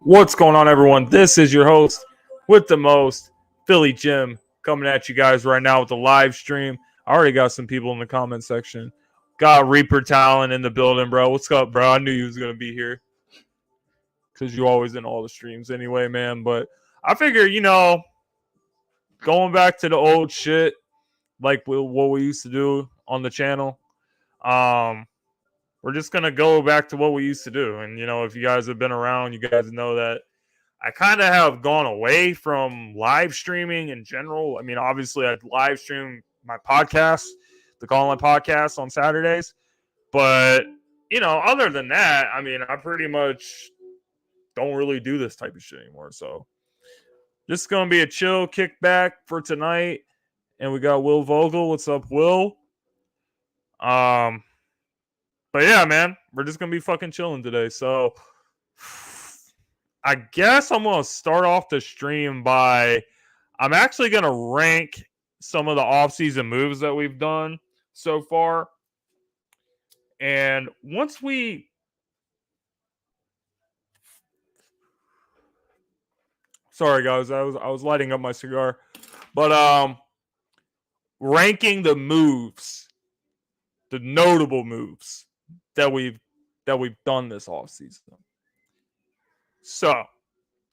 What's going on, everyone? This is your host with the most, Philly Jim, coming at you guys right now with the live stream. I already got some people in the comment section. Got Reaper Talent in the building, bro. What's up, bro? I knew you was going to be here because you always in all the streams anyway, man. But I figure, going back to the old shit, like what we used to do on the channel, we're just going to go back to what we used to do. And, if you guys have been around, you guys know that I kind of have gone away from live streaming in general. I mean, obviously, I live stream my podcast, the Gauntlet podcast, on Saturdays. But, other than that, I mean, I pretty much don't really do this type of shit anymore. So, just going to be a chill kickback for tonight. And we got Will Vogel. What's up, Will? But yeah, man, we're just going to be fucking chilling today. So, I guess I'm going to start off the stream by, I'm actually going to rank some of the offseason moves that we've done so far. And once we, sorry guys, I was lighting up my cigar, but ranking the moves, the notable moves that we've done this offseason. So,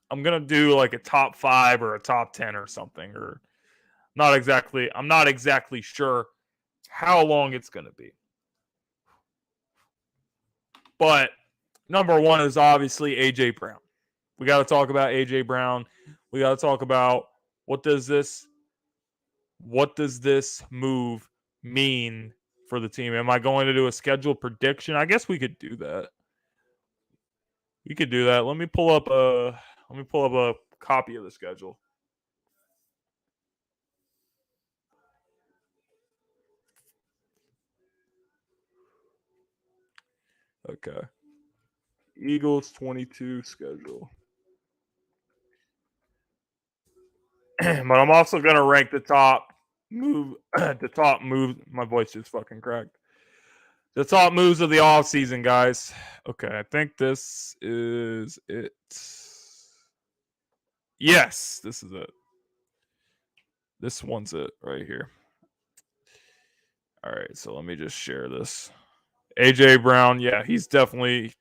I'm going to do like a top 5 or a top 10 or something, or I'm not exactly sure how long it's going to be. But number 1 is obviously AJ Brown. We got to talk about AJ Brown. We got to talk about what does this move mean for the team? Am I going to do a schedule prediction? I guess we could do that. Let me pull up a copy of the schedule. Okay. Eagles 22 schedule. But I'm also going to rank the top move. My voice just fucking cracked. The top moves of the offseason, guys. Okay, I think this is it. Yes, this is it. This one's it right here. All right, so let me just share this. AJ Brown, yeah, he's definitely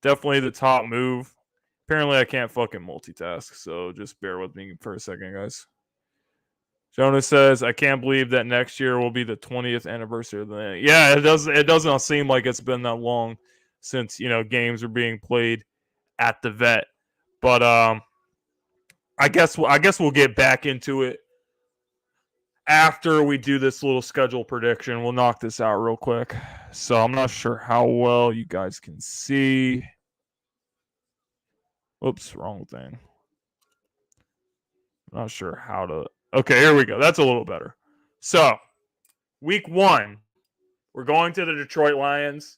the top move. Apparently, I can't fucking multitask, so just bear with me for a second, guys. Jonas says, I can't believe that next year will be the 20th anniversary of the... Yeah, it doesn't seem like it's been that long since, games are being played at the vet. But I guess we'll get back into it after we do this little schedule prediction. We'll knock this out real quick. So I'm not sure how well you guys can see. Oops, wrong thing. I'm not sure how to... Okay, here we go. That's a little better. So, week 1, we're going to the Detroit Lions.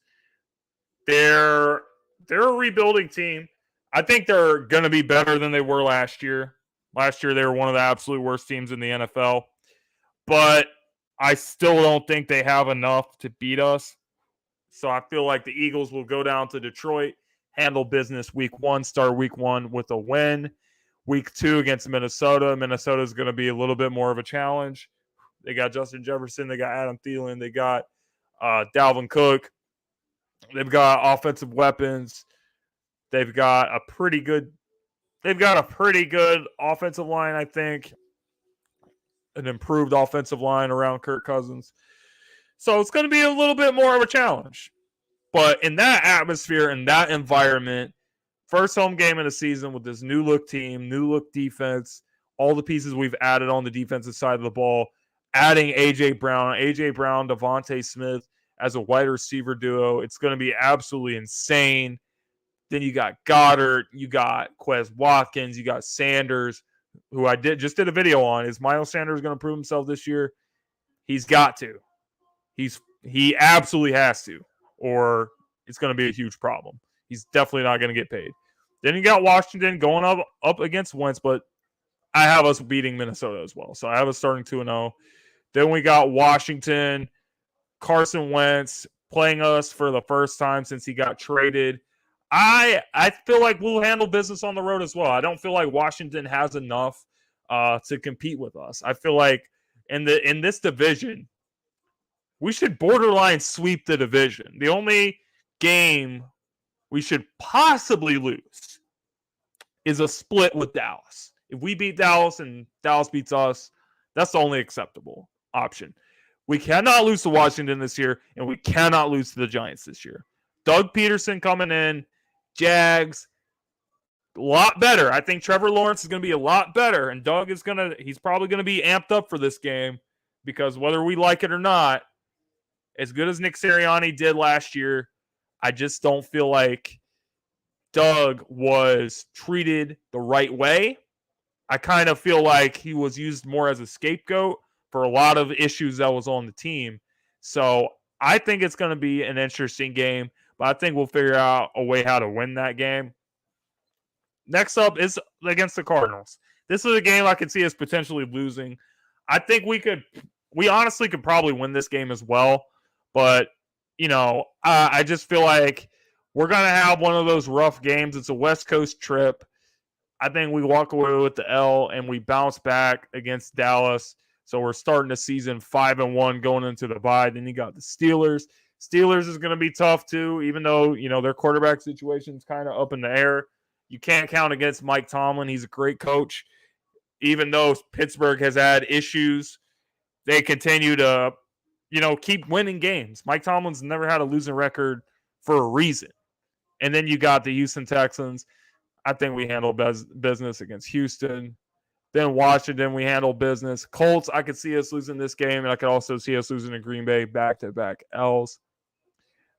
They're a rebuilding team. I think they're going to be better than they were last year. Last year, they were one of the absolute worst teams in the NFL. But I still don't think they have enough to beat us. So, I feel like the Eagles will go down to Detroit, handle business week 1, start week 1 with a win. Week 2 against Minnesota. Minnesota is going to be a little bit more of a challenge. They got Justin Jefferson. They got Adam Thielen. They got Dalvin Cook. They've got offensive weapons. They've got a pretty good offensive line, I think. An improved offensive line around Kirk Cousins. So it's going to be a little bit more of a challenge. But in that atmosphere, in that environment, first home game of the season with this new look team, new look defense, all the pieces we've added on the defensive side of the ball, adding AJ Brown, Devontae Smith as a wide receiver duo. It's going to be absolutely insane. Then you got Goddard, you got Quez Watkins, you got Sanders, who I just did a video on. Is Miles Sanders going to prove himself this year? He's got to. He absolutely has to, or it's going to be a huge problem. He's definitely not going to get paid. Then you got Washington going up against Wentz, but I have us beating Minnesota as well. So I have us starting 2-0. Then we got Washington, Carson Wentz playing us for the first time since he got traded. I feel like we'll handle business on the road as well. I don't feel like Washington has enough to compete with us. I feel like in this division, we should borderline sweep the division. The only game we should possibly lose is a split with Dallas. If we beat Dallas and Dallas beats us, that's the only acceptable option. We cannot lose to Washington this year, and we cannot lose to the Giants this year. Doug Peterson coming in, Jags, a lot better. I think Trevor Lawrence is going to be a lot better, and Doug is he's probably going to be amped up for this game because whether we like it or not, as good as Nick Sirianni did last year, I just don't feel like Doug was treated the right way. I kind of feel like he was used more as a scapegoat for a lot of issues that was on the team. So I think it's going to be an interesting game, but I think we'll figure out a way how to win that game. Next up is against the Cardinals. This is a game I could see us potentially losing. I think we honestly could probably win this game as well. But, I just feel like we're going to have one of those rough games. It's a West Coast trip. I think we walk away with the L and we bounce back against Dallas. So we're starting the season 5-1 going into the bye. Then you got the Steelers. Steelers is going to be tough too, even though, their quarterback situation is kind of up in the air. You can't count against Mike Tomlin. He's a great coach. Even though Pittsburgh has had issues, they continue to keep winning games. Mike Tomlin's never had a losing record for a reason. And then you got the Houston Texans. I think we handle business against Houston. Then Washington, we handle business. Colts, I could see us losing this game, and I could also see us losing to Green Bay back-to-back L's.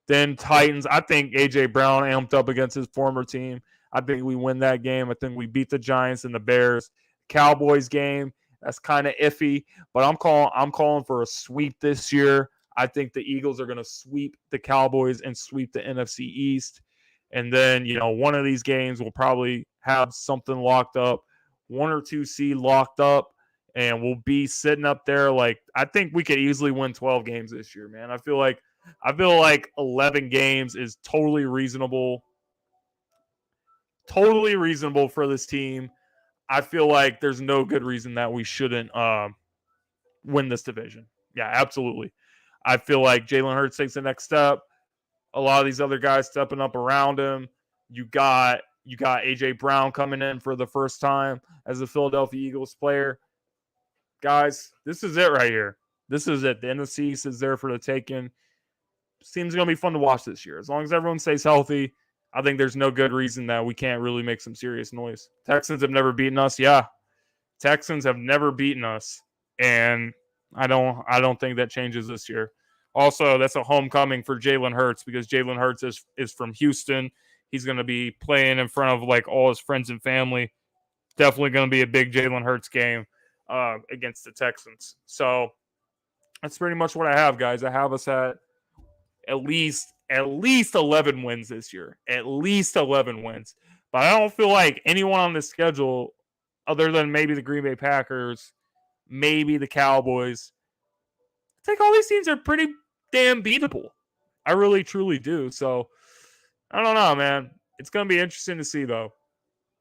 Then Titans, I think A.J. Brown amped up against his former team. I think we win that game. I think we beat the Giants and the Bears. Cowboys game, that's kind of iffy, but I'm calling for a sweep this year. I think the Eagles are going to sweep the Cowboys and sweep the NFC East. And then, one of these games will probably have something locked up, 1 or 2 seed locked up, and we'll be sitting up there. I think we could easily win 12 games this year, man. I feel like 11 games is totally reasonable. Totally reasonable for this team. I feel like there's no good reason that we shouldn't win this division. Yeah, absolutely. I feel like Jalen Hurts takes the next step. A lot of these other guys stepping up around him. You got A.J. Brown coming in for the first time as a Philadelphia Eagles player. Guys, this is it right here. This is it. The NFC East is there for the taking. Seems going to be fun to watch this year. As long as everyone stays healthy, I think there's no good reason that we can't really make some serious noise. Texans have never beaten us. Yeah. Texans have never beaten us. And I don't think that changes this year. Also, that's a homecoming for Jalen Hurts because Jalen Hurts is from Houston. He's going to be playing in front of all his friends and family. Definitely going to be a big Jalen Hurts game against the Texans. So that's pretty much what I have, guys. I have us at least 11 wins this year. At least 11 wins. But I don't feel like anyone on this schedule, other than maybe the Green Bay Packers, maybe the Cowboys, I think all these teams are pretty damn beatable. I really, truly do. So, I don't know, man. It's going to be interesting to see, though.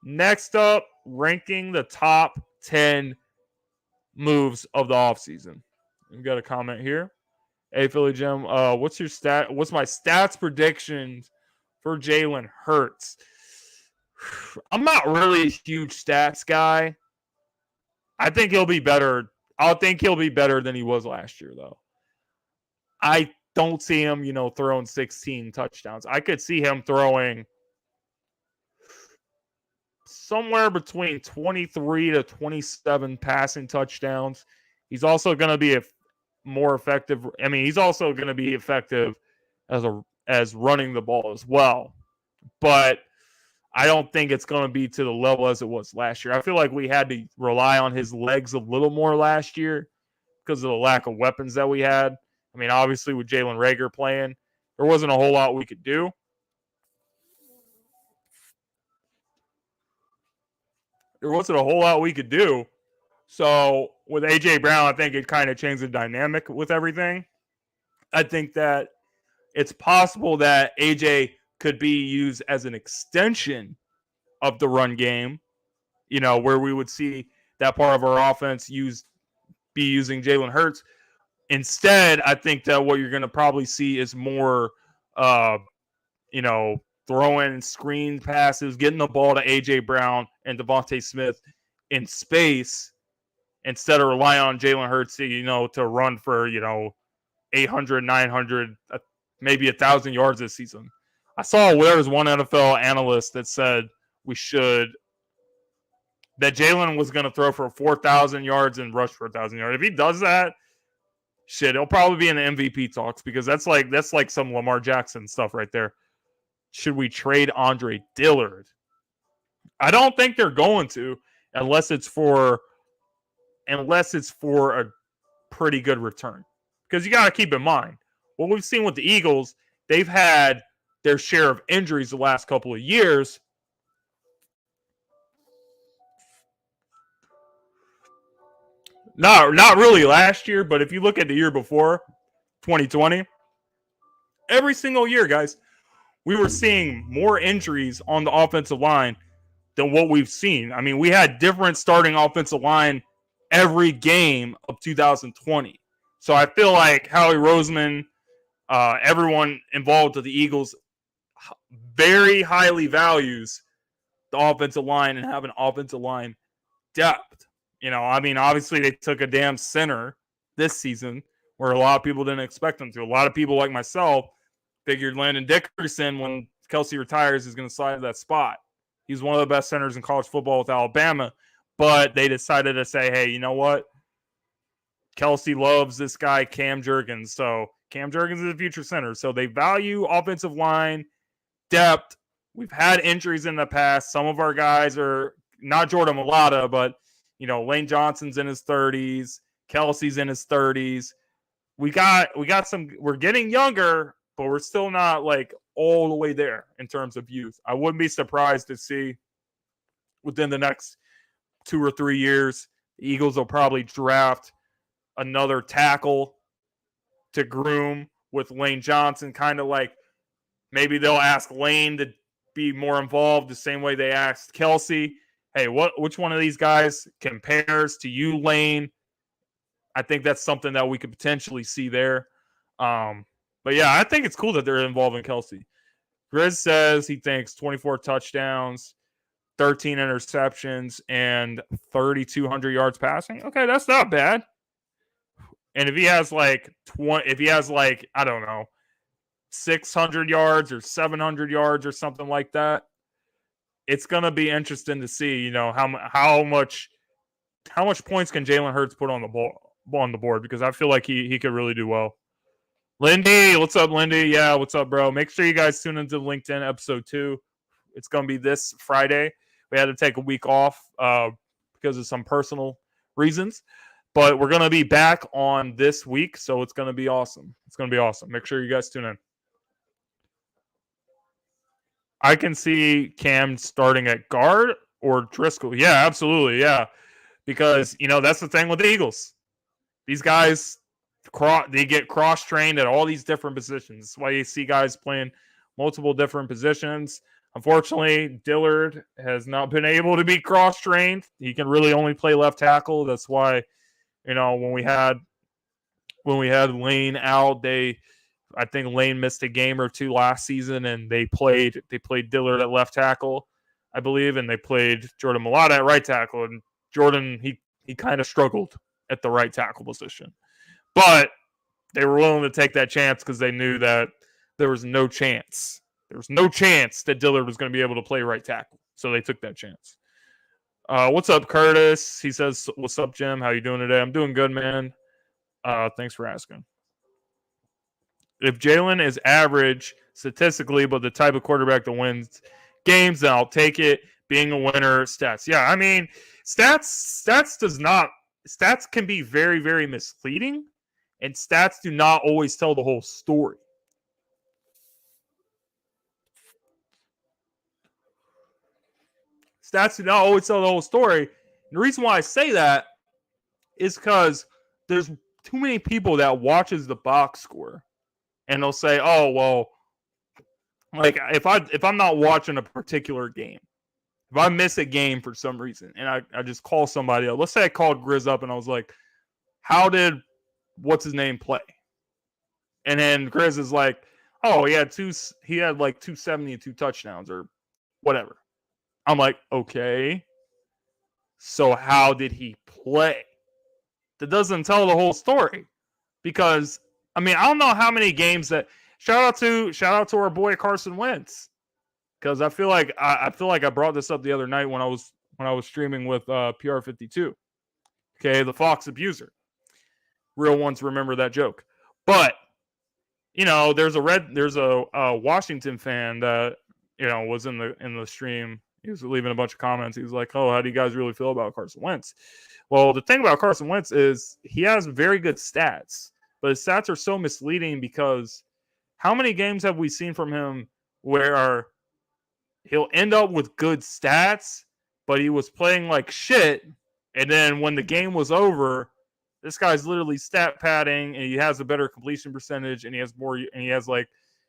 Next up, ranking the top 10 moves of the offseason. We've got a comment here. Hey, Philly Jim, what's my stats predictions for Jalen Hurts? I'm not really a huge stats guy. I think he'll be better. I think he'll be better than he was last year, though. I don't see him, throwing 16 touchdowns. I could see him throwing somewhere between 23 to 27 passing touchdowns. He's also going to be more effective. I mean, he's also going to be effective as running the ball as well. But I don't think it's going to be to the level as it was last year. I feel like we had to rely on his legs a little more last year because of the lack of weapons that we had. I mean, obviously with Jalen Reagor playing, there wasn't a whole lot we could do. So with A.J. Brown, I think it kind of changed the dynamic with everything. I think that it's possible that A.J. could be used as an extension of the run game, where we would see that part of our offense be using Jalen Hurts. Instead, I think that what you're going to probably see is more, throwing screen passes, getting the ball to A.J. Brown and Devontae Smith in space instead of relying on Jalen Hurts, to run for, 800, 900, maybe 1,000 yards this season. I saw there was one NFL analyst that said that Jalen was going to throw for 4,000 yards and rush for 1,000 yards. If he does that, shit, he'll probably be in the MVP talks, because that's like some Lamar Jackson stuff right there. Should we trade Andre Dillard? I don't think they're going to, unless it's for a pretty good return. Because you got to keep in mind, what we've seen with the Eagles, they've had their share of injuries the last couple of years. Not really last year, but if you look at the year before, 2020, every single year, guys, we were seeing more injuries on the offensive line than what we've seen. I mean, we had different starting offensive line every game of 2020. So I feel like Howie Roseman, everyone involved with the Eagles, very highly values the offensive line and having offensive line depth. Obviously they took a damn center this season where a lot of people didn't expect them to. A lot of people like myself figured Landon Dickerson, when Kelsey retires, is going to slide to that spot. He's one of the best centers in college football with Alabama, but they decided to say, hey, you know what? Kelsey loves this guy, Cam Jurgens. So Cam Jurgens is a future center. So they value offensive line depth. We've had injuries in the past. Some of our guys are not Jordan Mailata, but Lane Johnson's in his 30s. Kelsey's in his 30s. We got some. We're getting younger, but we're still not like all the way there in terms of youth. I wouldn't be surprised to see within the next 2 or 3 years, the Eagles will probably draft another tackle to groom with Lane Johnson. Kind of like maybe they'll ask Lane to be more involved the same way they asked Kelsey. Hey, which one of these guys compares to you, Lane? I think that's something that we could potentially see there. But yeah, I think it's cool that they're involving Kelsey. Grizz says he thinks 24 touchdowns, 13 interceptions, and 3,200 yards passing. Okay, that's not bad. And if he has I don't know, 600 yards or 700 yards or something like that, it's gonna be interesting to see, how much points can Jalen Hurts put on the board, because I feel like he could really do well. Lindy, what's up, Lindy? Yeah, what's up, bro? Make sure you guys tune into LinkedIn episode 2. It's gonna be this Friday. We had to take a week off because of some personal reasons, but we're gonna be back on this week, so it's gonna be awesome. Make sure you guys tune in. I can see Cam starting at guard or Driscoll. Yeah, absolutely. Yeah. Because, that's the thing with the Eagles. These guys, they get cross-trained at all these different positions. That's why you see guys playing multiple different positions. Unfortunately, Dillard has not been able to be cross-trained. He can really only play left tackle. That's why, when we had Lane out, I think Lane missed a game or two last season, and they played Dillard at left tackle, I believe, and they played Jordan Mailata at right tackle. And Jordan, he kind of struggled at the right tackle position. But they were willing to take that chance because they knew that there was no chance. There was no chance that Dillard was going to be able to play right tackle. So they took that chance. What's up, Curtis? He says, what's up, Jim? How you doing today? I'm doing good, man. Thanks for asking. If Jalen is average statistically, but the type of quarterback that wins games, then I'll take it. Being a winner, stats. Yeah, I mean, stats can be very, very misleading, and stats do not always tell the whole story. Stats do not always tell the whole story. And the reason why I say that is because there's too many people that watches the box score. And they'll say, oh, well, Like if I'm not watching a particular game, if I miss a game for some reason and I just call somebody up, let's say I called Grizz up and I was like, how did what's his name play? And then Grizz is like, oh, he had like 270 and 2 touchdowns or whatever. I'm like, okay. So how did he play? That doesn't tell the whole story. Because I mean, I don't know how many games that shout out to our boy Carson Wentz. Because I feel like I brought this up the other night when I was streaming with PR52. Okay, the Fox abuser. Real ones remember that joke. But you know, there's a Washington fan that was in the stream. He was leaving a bunch of comments. He was like, "Oh, how do you guys really feel about Carson Wentz?" Well, the thing about Carson Wentz is he has very good stats, but his stats are so misleading because how many games have we seen from him where he'll end up with good stats, but he was playing like shit, and then when the game was over, this guy's literally stat padding, and he has a better completion percentage, and he has like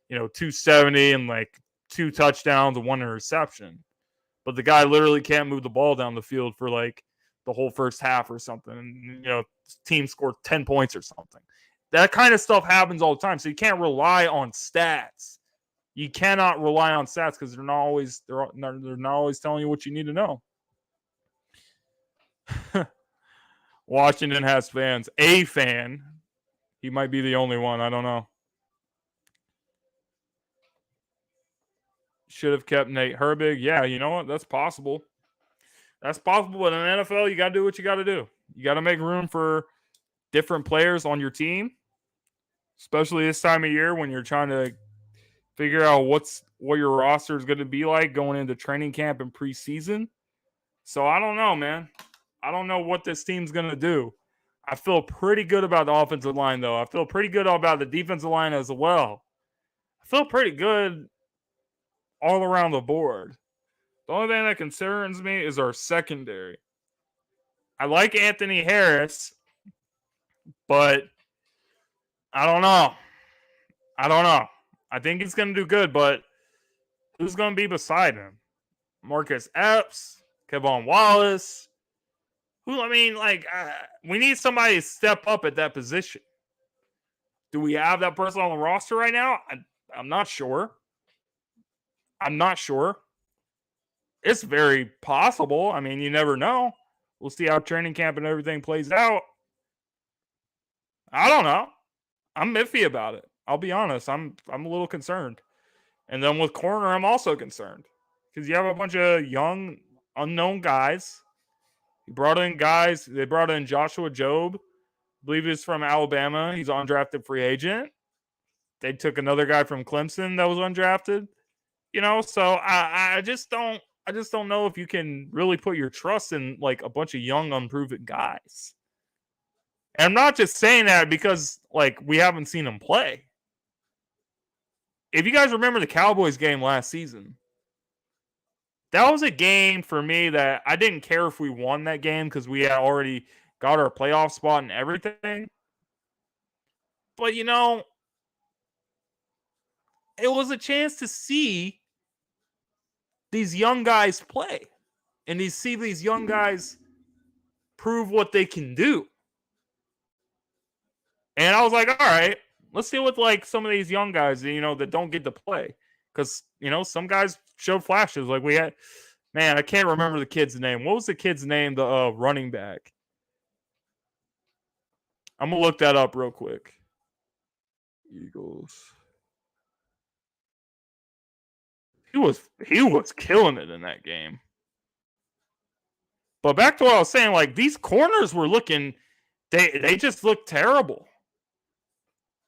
270 and like 2 touchdowns and 1 interception. But the guy literally can't move the ball down the field for like the whole first half or something. And team scored 10 points or something. That kind of stuff happens all the time. So you can't rely on stats. You cannot rely on stats because they're not always telling you what you need to know. Washington has fans. A fan. He might be the only one. I don't know. Should have kept Nate Herbig. Yeah, you know what? That's possible. That's possible. But in the NFL, you got to do what you got to do. You got to make room for different players on your team, especially this time of year when you're trying to figure out what your roster is going to be like going into training camp and preseason. So I don't know, man. I don't know what this team's going to do. I feel pretty good about the offensive line, though. I feel pretty good about the defensive line as well. I feel pretty good all around the board. The only thing that concerns me is our secondary. I like Anthony Harris, but I don't know. I think he's going to do good, but who's going to be beside him? Marcus Epps, Kevon Wallace. We need somebody to step up at that position. Do we have that person on the roster right now? I'm not sure. It's very possible. I mean, you never know. We'll see how training camp and everything plays out. I don't know. I'm iffy about it. I'll be honest. I'm a little concerned. And then with corner, I'm also concerned. Because you have a bunch of young, unknown guys. They brought in Joshua Jobe. I believe he's from Alabama. He's an undrafted free agent. They took another guy from Clemson that was undrafted. So I just don't know if you can really put your trust in like a bunch of young, unproven guys. And I'm not just saying that because like we haven't seen them play. If you guys remember the Cowboys game last season, that was a game for me that I didn't care if we won that game because we had already got our playoff spot and everything. But it was a chance to see these young guys play and see these young guys prove what they can do. And I was like, all right, let's deal with like some of these young guys, that don't get to play. Because, some guys showed flashes. Like we had, man, I can't remember the kid's name. What was the kid's name? The running back. I'm going to look that up real quick. Eagles. He was killing it in that game. But back to what I was saying, like these corners were looking, they just looked terrible.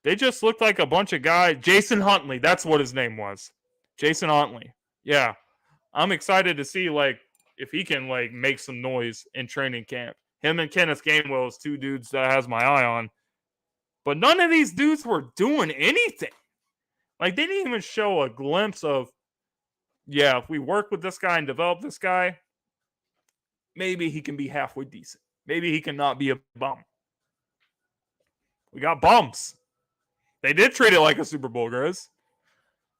They just looked like a bunch of guys. Jason Huntley, that's what his name was. Jason Huntley. Yeah. I'm excited to see like if he can like make some noise in training camp. Him and Kenneth Gainwell is 2 dudes that has my eye on. But none of these dudes were doing anything. Like they didn't even show a glimpse of, yeah, if we work with this guy and develop this guy, maybe he can be halfway decent. Maybe he can not be a bum. We got bums. They did treat it like a Super Bowl, guys.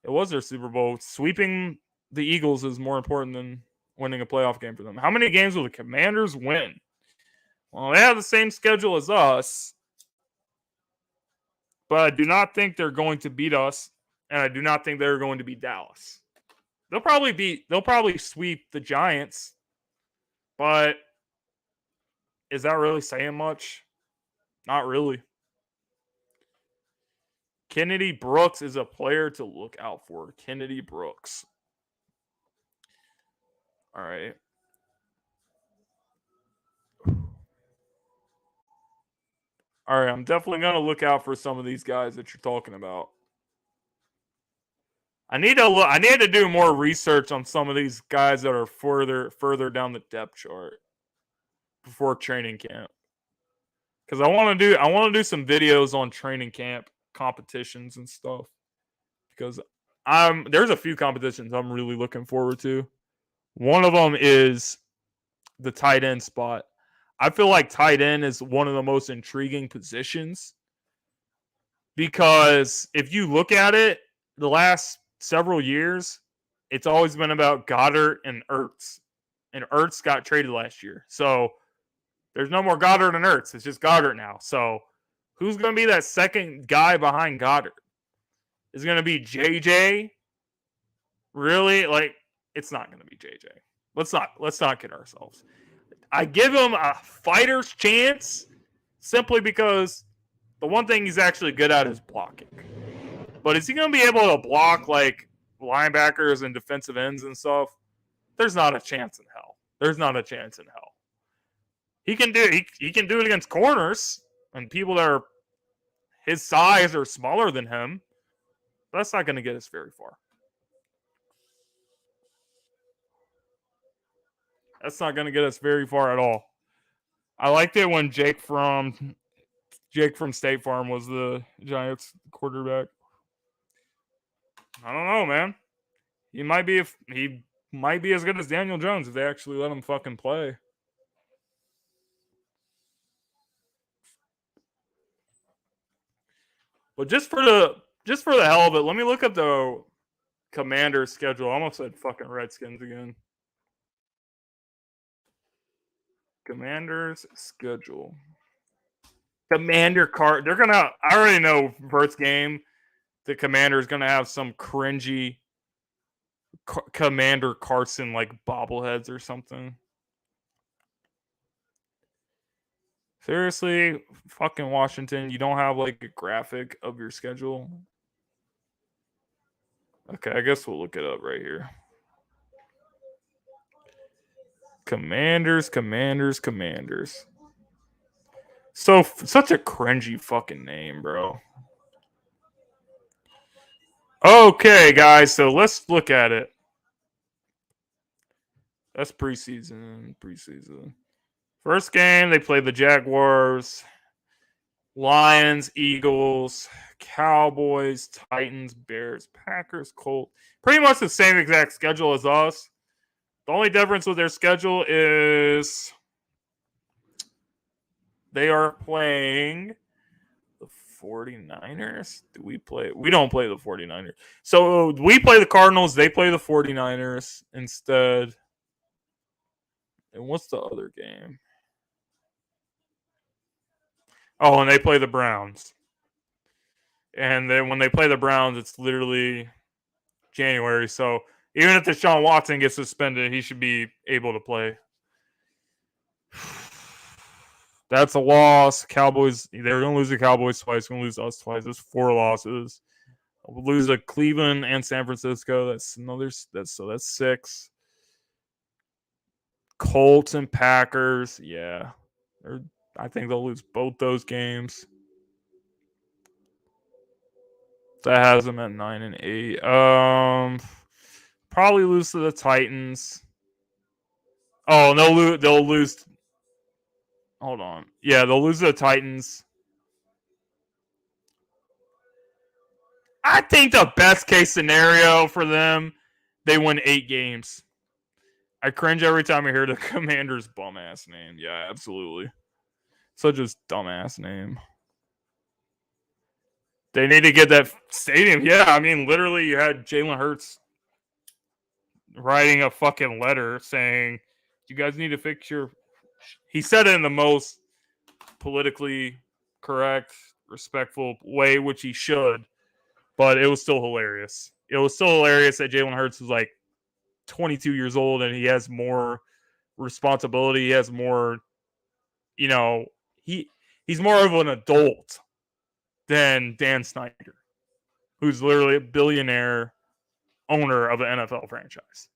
It was their Super Bowl. Sweeping the Eagles is more important than winning a playoff game for them. How many games will the Commanders win? Well, they have the same schedule as us, but I do not think they're going to beat us, and I do not think they're going to beat Dallas. They'll probably sweep the Giants, but is that really saying much? Not really. Kennedy Brooks is a player to look out for. Kennedy Brooks. All right. All right, I'm definitely going to look out for some of these guys that you're talking about. I need to do more research on some of these guys that are further down the depth chart before training camp. Cuz I want to do some videos on training camp competitions and stuff. Because there's a few competitions I'm really looking forward to. One of them is the tight end spot. I feel like tight end is one of the most intriguing positions because if you look at it, the last several years, it's always been about Goddard and Ertz. And Ertz got traded last year. So there's no more Goddard and Ertz. It's just Goddard now. So who's going to be that second guy behind Goddard? Is it going to be JJ? Really? Like, it's not going to be JJ. Let's not kid ourselves. I give him a fighter's chance simply because the one thing he's actually good at is blocking. But is he going to be able to block like linebackers and defensive ends and stuff? There's not a chance in hell. There's not a chance in hell. He can do it against corners and people that are his size or smaller than him. But that's not going to get us very far. That's not going to get us very far at all. I liked it when Jake from State Farm was the Giants quarterback. I don't know, man. He might be as good as Daniel Jones if they actually let him fucking play. But just for the hell of it, let me look up the Commanders schedule. I almost said fucking Redskins again. Commanders schedule. They're gonna. I already know first game. The Commander's gonna have some cringy Commander Carson like bobbleheads or something. Seriously, fucking Washington, you don't have like a graphic of your schedule? Okay, I guess we'll look it up right here. Commanders. So such a cringy fucking name, bro. Okay, guys, so let's look at it. That's preseason. First game, they played the Jaguars, Lions, Eagles, Cowboys, Titans, Bears, Packers, Colts. Pretty much the same exact schedule as us. The only difference with their schedule is they are playing the 49ers. Do we play? We don't play the 49ers. So we play the Cardinals. They play the 49ers instead. And what's the other game? Oh, and they play the Browns. And then when they play the Browns, it's literally January. So even if Deshaun Watson gets suspended, he should be able to play. That's a loss. Cowboys, they're going to lose the Cowboys twice. Going to lose us twice. That's 4 losses. We'll lose to Cleveland and San Francisco. That's 6. Colts and Packers. Yeah. I think they'll lose both those games. That has them at 9-8. Probably lose to the Titans. Oh, they'll lose. Hold on. Yeah, they'll lose to the Titans. I think the best case scenario for them, they win 8 games. I cringe every time I hear the Commander's bum ass name. Yeah, absolutely. Such a dumbass name. They need to get that stadium. Yeah, I mean, literally, you had Jalen Hurts writing a fucking letter saying, "You guys need to fix your." He said it in the most politically correct, respectful way, which he should, but it was still hilarious. It was still hilarious that Jalen Hurts was like 22 years old and he has more responsibility. He has more, you know, he's more of an adult than Dan Snyder, who's literally a billionaire owner of an NFL franchise.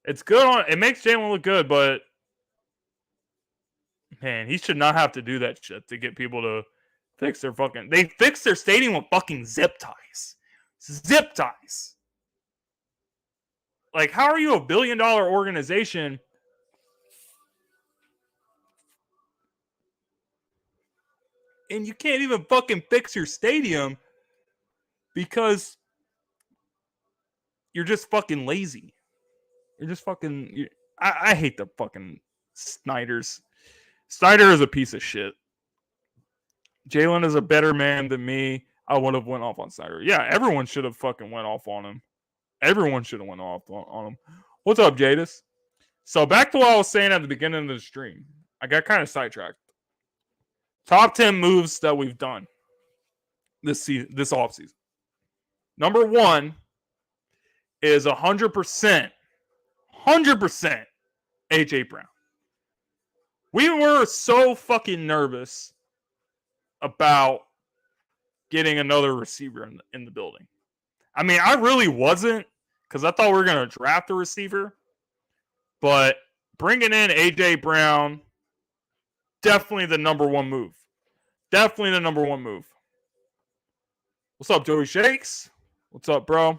It's good on it makes Jalen look good, but man, he should not have to do that shit to get people to fix their fucking. They fixed their stadium with fucking zip ties. Zip ties. Like, how are you a $1 billion organization and you can't even fucking fix your stadium because you're just fucking lazy? You're just fucking. I hate the fucking Snyders. Snyder is a piece of shit. Jalen is a better man than me. I would have went off on Snyder. Yeah, everyone should have fucking went off on him. Everyone should have went off on him. What's up, Jadis? So back to what I was saying at the beginning of the stream. I got kind of sidetracked. Top 10 moves that we've done this offseason. Number 1 is 100% AJ Brown. We were so fucking nervous about getting another receiver in the building. I mean, I really wasn't, because I thought we were going to draft a receiver. But bringing in A.J. Brown, definitely the number one move. Definitely the number one move. What's up, Joey Shakes? What's up, bro?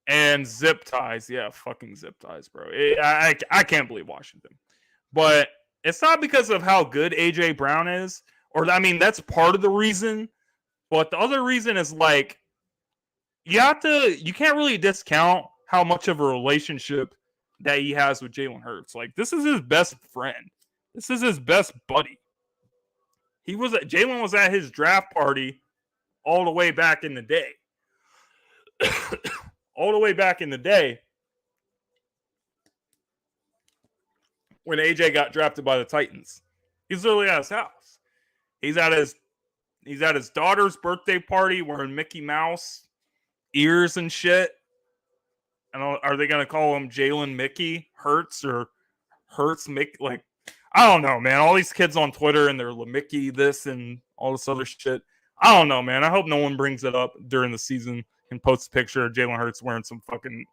And zip ties. Yeah, fucking zip ties, bro. I can't believe Washington. But it's not because of how good A.J. Brown is. Or, I mean, that's part of the reason. But the other reason is, like, you can't really discount how much of a relationship that he has with Jalen Hurts. Like, this is his best friend. This is his best buddy. Jalen was at his draft party all the way back in the day. All the way back in the day when AJ got drafted by the Titans. He's literally at his house. He's at his daughter's birthday party wearing Mickey Mouse ears and shit. And are they going to call him Jalen Mickey Hurts or Hurts Mickey? Like, I don't know, man. All these kids on Twitter and they're Mickey this and all this other shit. I don't know, man. I hope no one brings it up during the season and posts a picture of Jalen Hurts wearing some fucking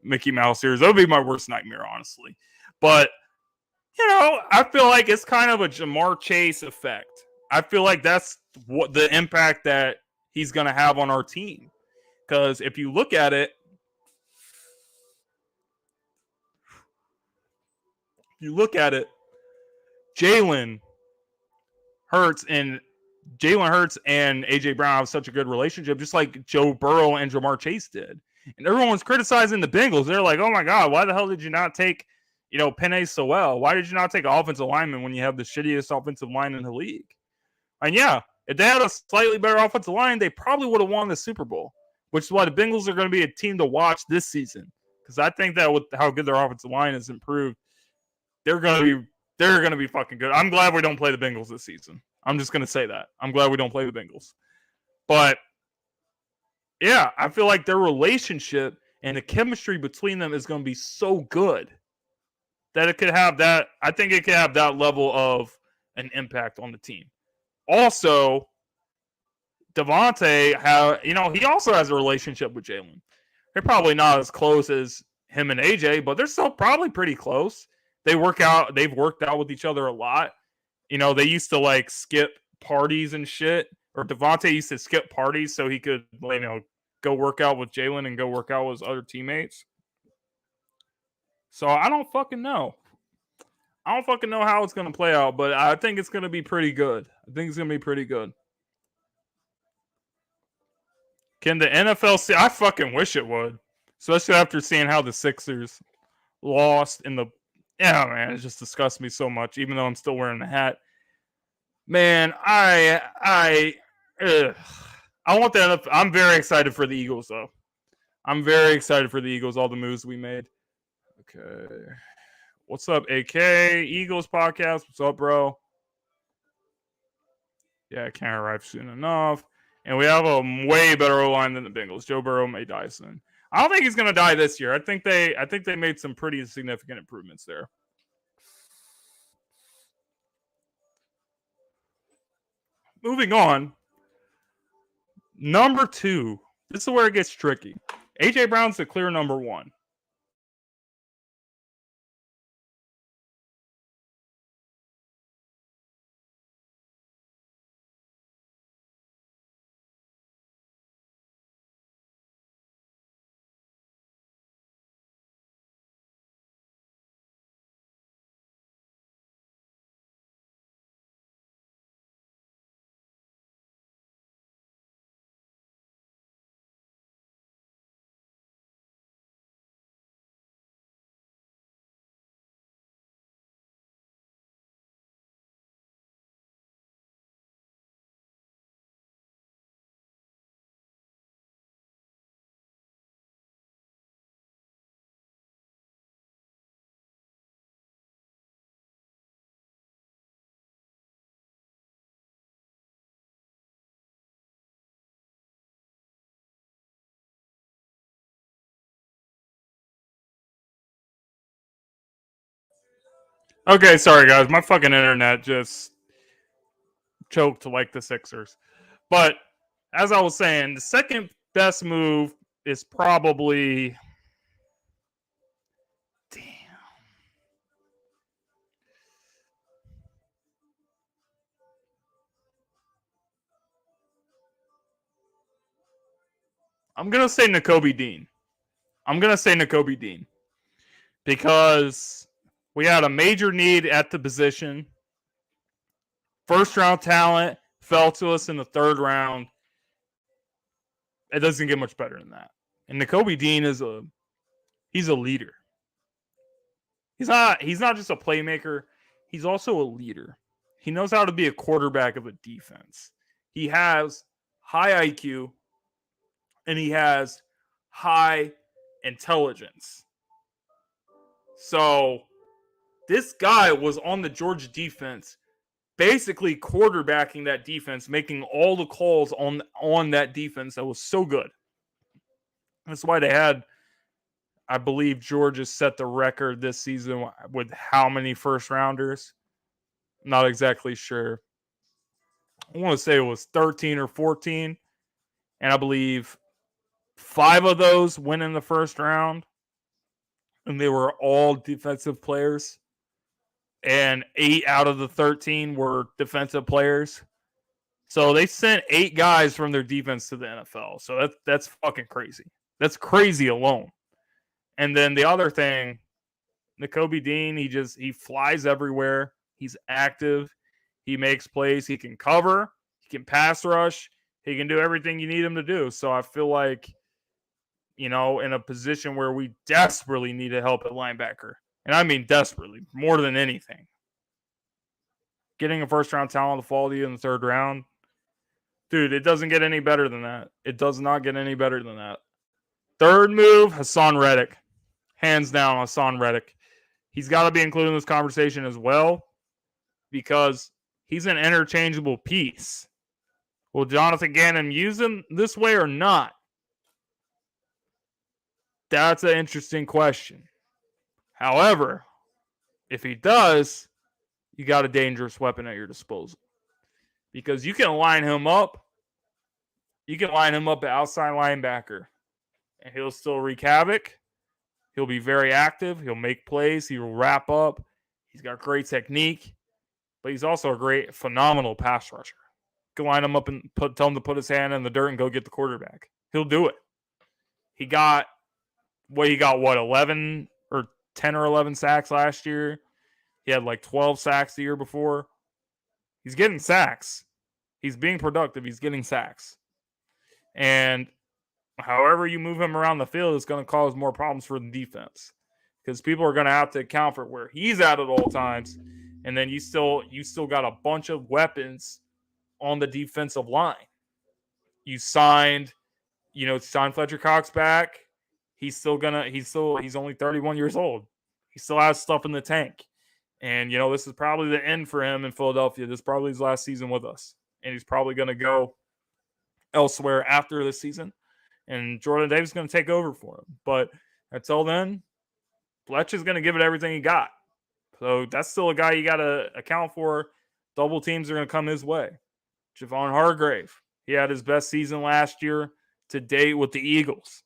Mickey Mouse ears. That would be my worst nightmare, honestly. But, you know, I feel like it's kind of a Jamar Chase effect. I feel like that's what the impact that he's going to have on our team. Because if you look at it, Jalen Hurts and AJ Brown have such a good relationship, just like Joe Burrow and Jamar Chase did. And everyone's criticizing the Bengals. They're like, "Oh my God, why the hell did you not take, Penei Sewell? Why did you not take an offensive lineman when you have the shittiest offensive line in the league?" And yeah, if they had a slightly better offensive line, they probably would have won the Super Bowl. Which is why the Bengals are going to be a team to watch this season, because I think that with how good their offensive line has improved, they're going to be fucking good. I'm glad we don't play the Bengals this season. I'm just going to say that. I'm glad we don't play the Bengals. But, yeah, I feel like their relationship and the chemistry between them is going to be so good that it could have that. I think it could have that level of an impact on the team. Also, Devontae, he also has a relationship with Jalen. They're probably not as close as him and AJ, but they're still probably pretty close. They've worked out with each other a lot. They used to like skip parties and shit. Or Devontae used to skip parties so he could, go work out with Jalen and go work out with his other teammates. So I don't fucking know. I don't fucking know how it's going to play out, but I think it's going to be pretty good. Can the NFL see? I fucking wish it would. Especially after seeing how the Sixers lost in the... Yeah, man, it just disgusts me so much, even though I'm still wearing the hat. Man, I want that. I'm very excited for the Eagles, though. I'm very excited for the Eagles, all the moves we made. Okay. What's up, AK? Eagles podcast. What's up, bro? Yeah, it can't arrive soon enough. And we have a way better O-line than the Bengals. Joe Burrow may die soon. I don't think he's gonna die this year. I think they made some pretty significant improvements there. Moving on. Number 2. This is where it gets tricky. AJ Brown's the clear number 1. Okay, sorry guys. My fucking internet just choked like the Sixers. But as I was saying, the second best move is probably damn. I'm gonna say Nakobe Dean. Because we had a major need at the position. First round talent fell to us in the 3rd round. It doesn't get much better than that. And Nakobe Dean he's a leader. He's not just a playmaker, he's also a leader. He knows how to be a quarterback of a defense. He has high IQ and he has high intelligence. So this guy was on the Georgia defense, basically quarterbacking that defense, making all the calls on that defense that was so good. That's why they had, I believe Georgia set the record this season with how many first rounders. Not exactly sure. I want to say it was 13 or 14. And I believe 5 of those went in the first round. And they were all defensive players. And 8 out of the 13 were defensive players. So they sent 8 guys from their defense to the NFL. So that's fucking crazy. That's crazy alone. And then the other thing, Nakobe Dean, he flies everywhere. He's active. He makes plays. He can cover. He can pass rush. He can do everything you need him to do. So I feel like, in a position where we desperately need to help at linebacker, and I mean desperately, more than anything, getting a first-round talent to fall to you in the 3rd round, dude, it doesn't get any better than that. It does not get any better than that. 3rd move, Hassan Reddick. Hands down, Hassan Reddick. He's got to be included in this conversation as well because he's an interchangeable piece. Will Jonathan Gannon use him this way or not? That's an interesting question. However, if he does, you got a dangerous weapon at your disposal. Because you can line him up. You can line him up at outside linebacker. And he'll still wreak havoc. He'll be very active. He'll make plays. He will wrap up. He's got great technique. But he's also a phenomenal pass rusher. You can line him up and tell him to put his hand in the dirt and go get the quarterback. He'll do it. He got 11 or 10 or 11 sacks last year. He had like 12 sacks the year before. He's getting sacks. He's being productive. He's getting sacks. And however you move him around the field, it's going to cause more problems for the defense because people are going to have to account for where he's at all times And then you still got a bunch of weapons on the defensive line. You signed Fletcher Cox back. He's only 31 years old. He still has stuff in the tank. And, this is probably the end for him in Philadelphia. This is probably his last season with us. And he's probably going to go elsewhere after this season. And Jordan Davis is going to take over for him. But until then, Fletcher's going to give it everything he got. So that's still a guy you got to account for. Double teams are going to come his way. Javon Hargrave, he had his best season last year to date with the Eagles.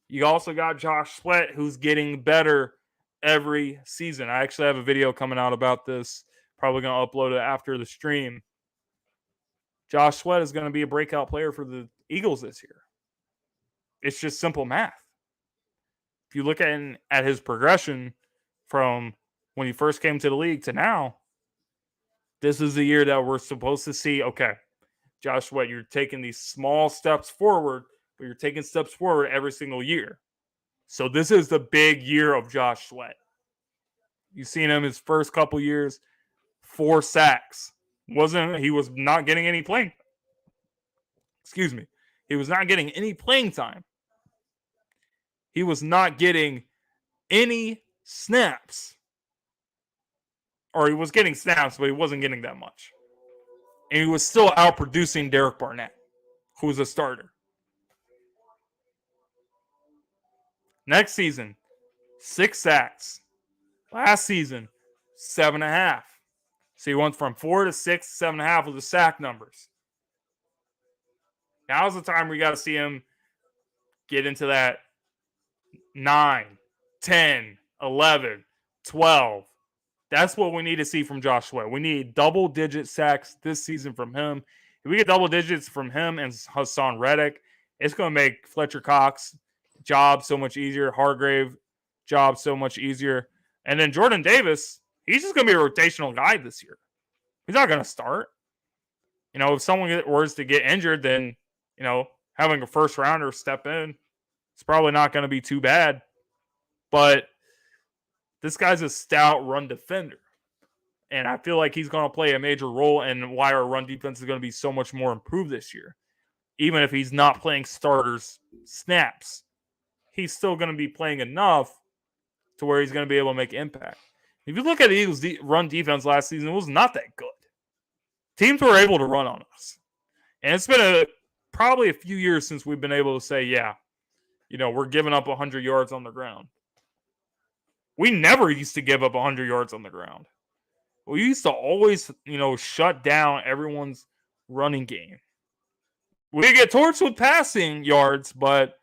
You also got Josh Sweat, who's getting better every season. I actually have a video coming out about this. Probably going to upload it after the stream. Josh Sweat is going to be a breakout player for the Eagles this year. It's just simple math. If you look at his progression from when he first came to the league to now, this is the year that we're supposed to see, okay, Josh Sweat, you're taking these small steps forward, but you're taking steps forward every single year. So this is the big year of Josh Sweat. You've seen him his first couple years, 4 sacks. He was not getting any playing. Excuse me. He was not getting any playing time. He was not getting any snaps. Or he was getting snaps, but he wasn't getting that much. And he was still outproducing Derek Barnett, who's a starter. Next season, 6 sacks. Last season, 7.5. So he went from 4 to 6, 7.5 with the sack numbers. Now's the time we got to see him get into that 9, 10, 11, 12. That's what we need to see from Josh Sweat. We need double-digit sacks this season from him. If we get double digits from him and Hassan Reddick, it's going to make Fletcher Cox job so much easier, Hargrave job so much easier. And then Jordan Davis, he's just going to be a rotational guy this year. He's not going to start. If someone was to get injured, then, having a first rounder step in, it's probably not going to be too bad. But this guy's a stout run defender. And I feel like he's going to play a major role in why our run defense is going to be so much more improved this year. Even if he's not playing starters snaps, he's still going to be playing enough to where he's going to be able to make impact. If you look at the Eagles' run defense last season, it was not that good. Teams were able to run on us. And it's been probably a few years since we've been able to say, yeah, we're giving up 100 yards on the ground. We never used to give up 100 yards on the ground. We used to always, shut down everyone's running game. We get torched with passing yards, but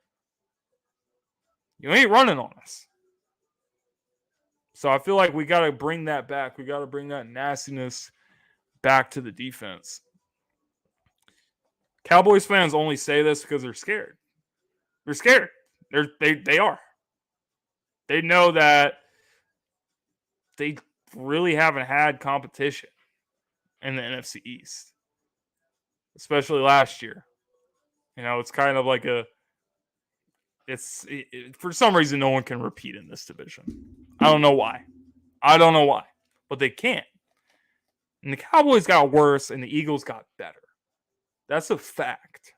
you ain't running on us. So I feel like we got to bring that back. We got to bring that nastiness back to the defense. Cowboys fans only say this because they're scared. They're scared. They are. They know that they really haven't had competition in the NFC East, especially last year. It's kind of like for some reason, no one can repeat in this division. I don't know why, but they can't. And the Cowboys got worse and the Eagles got better. That's a fact.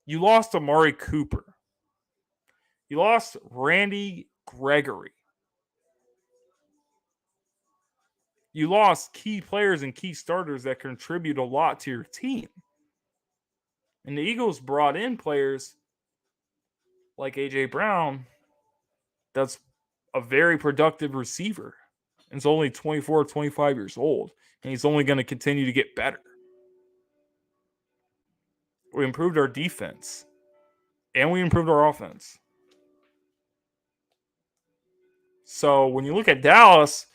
You lost Amari Cooper. You lost Randy Gregory. You lost key players and key starters that contribute a lot to your team. And the Eagles brought in players like A.J. Brown that's a very productive receiver. And he's only 24, 25 years old. And he's only going to continue to get better. We improved our defense. And we improved our offense. So when you look at Dallas,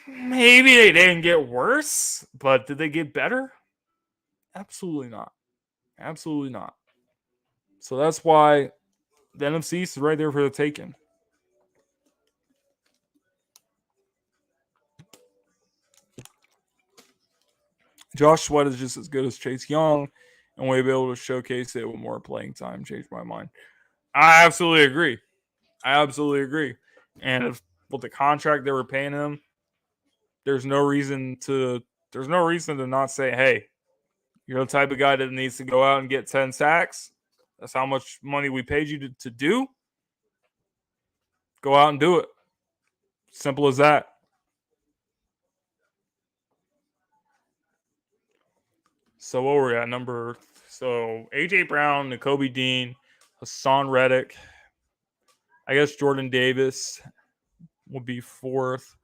maybe they didn't get worse, but did they get better? Absolutely not. Absolutely not. So that's why the NFC East is right there for the taking. Josh Sweat is just as good as Chase Young, and we'll be able to showcase it with more playing time. Changed my mind. I absolutely agree. And if with the contract they were paying him, there's no reason to not say, hey, you're the type of guy that needs to go out and get 10 sacks. That's how much money we paid you to do. Go out and do it. Simple as that. So what were we at? AJ Brown, Nakobe Dean, Hassan Reddick. I guess Jordan Davis will be fourth.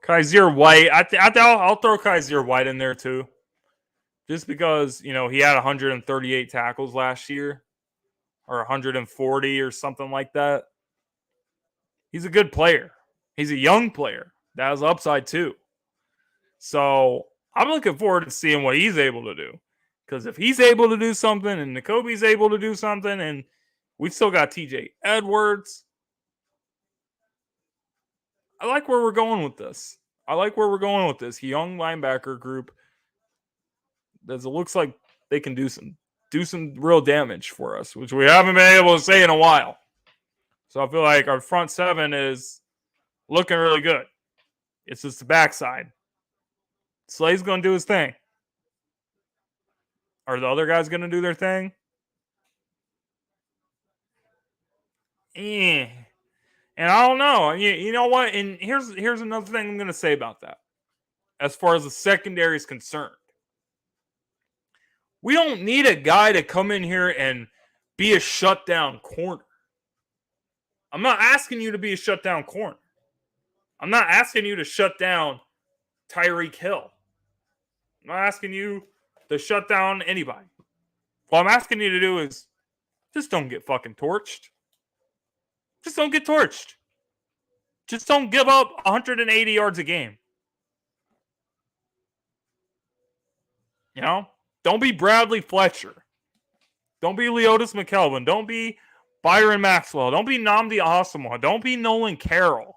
Kaiser White. I'll throw Kaiser White in there too. Just because, he had 138 tackles last year. Or 140 or something like that. He's a good player. He's a young player. That has upside too. So I'm looking forward to seeing what he's able to do. Because if he's able to do something and Nakobe's able to do something and we've still got TJ Edwards, I like where we're going with this. Young linebacker group. It looks like they can do some real damage for us, which we haven't been able to say in a while. So I feel like our front seven is looking really good. It's just the backside. Slay's going to do his thing. Are the other guys going to do their thing? And I don't know. You know what? And here's another thing I'm going to say about that. As far as the secondary is concerned. We don't need a guy to come in here and be a shutdown corner. I'm not asking you to be a shutdown corner. I'm not asking you to shut down Tyreek Hill. I'm not asking you to shut down anybody. What I'm asking you to do is just don't get fucking torched. Just don't get torched. Just don't give up 180 yards a game. Don't be Bradley Fletcher. Don't be Leotis McKelvin. Don't be Byron Maxwell. Don't be Nnamdi Asomugha. Don't be Nolan Carroll.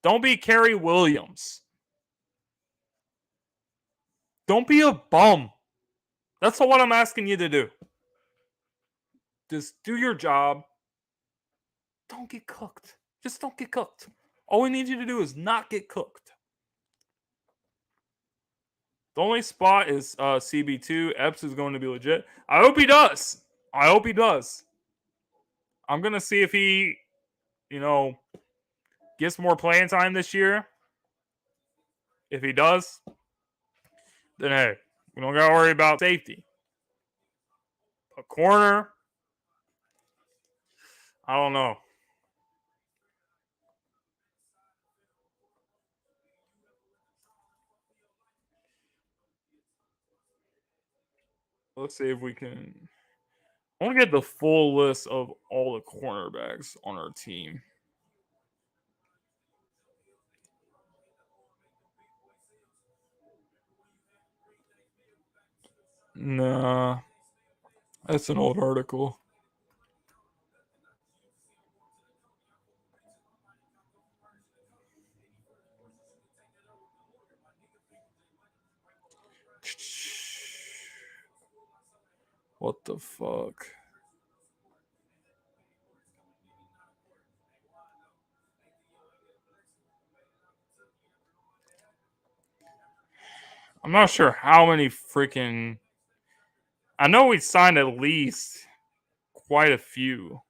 Don't be Kerry Williams. Don't be a bum. That's what I'm asking you to do. Just do your job. Don't get cooked. Just don't get cooked. All we need you to do is not get cooked. The only spot is CB2. Epps is going to be legit. I hope he does. I'm going to see if he, gets more playing time this year. If he does, then hey, we don't got to worry about safety. A corner, I don't know. Let's see if we can. I want to get the full list of all the cornerbacks on our team. Nah, that's an old article. What the fuck? I'm not sure how many freaking. I know we signed at least quite a few.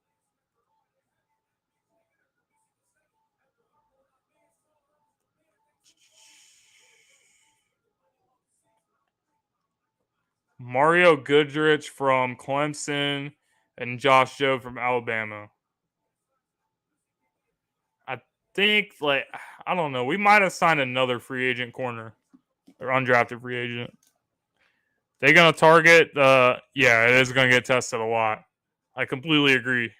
Mario Goodrich from Clemson and Josh Jobe from Alabama. I think, I don't know. We might have signed another free agent corner or undrafted free agent. They're going to target, yeah, it is going to get tested a lot. I completely agree.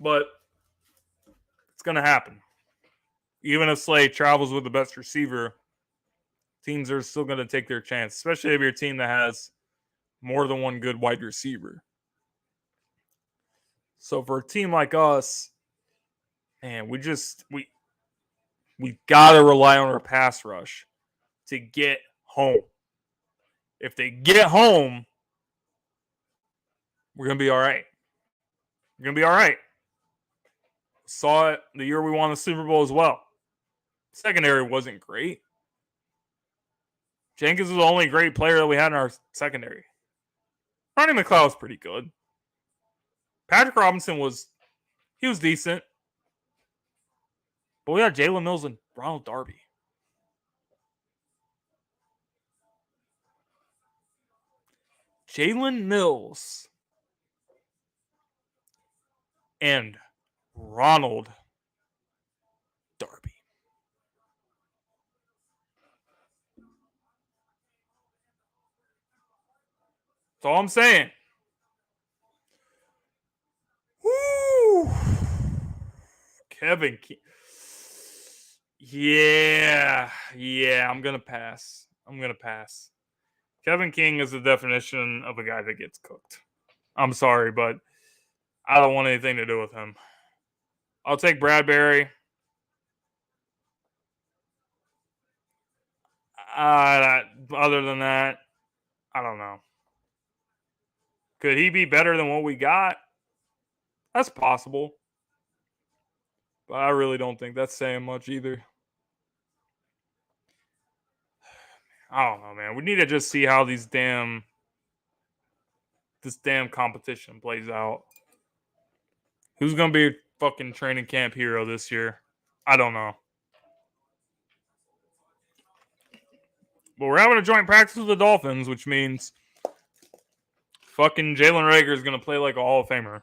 But it's going to happen. Even if Slay travels with the best receiver, teams are still going to take their chance, especially if you're a team that has more than one good wide receiver. So for a team like us, And we got to rely on our pass rush to get home. If they get home, we're going to be all right. We're going to be all right. Saw it the year we won the Super Bowl as well. Secondary wasn't great. Jenkins was the only great player that we had in our secondary. Ronnie McLeod was pretty good. Patrick Robinson was decent. But we had Jalen Mills and Ronald Darby. Jalen Mills and Ronald Darby. That's all I'm saying. Woo! Kevin King. Yeah, I'm going to pass. Kevin King is the definition of a guy that gets cooked. I'm sorry, but I don't want anything to do with him. I'll take Bradbury. Other than that, I don't know. Could he be better than what we got? That's possible. But I really don't think that's saying much either. I don't know, man. We need to just see how this damn competition plays out. Who's going to be a fucking training camp hero this year? I don't know. But we're having a joint practice with the Dolphins, which means fucking Jalen Reagor is going to play like a Hall of Famer.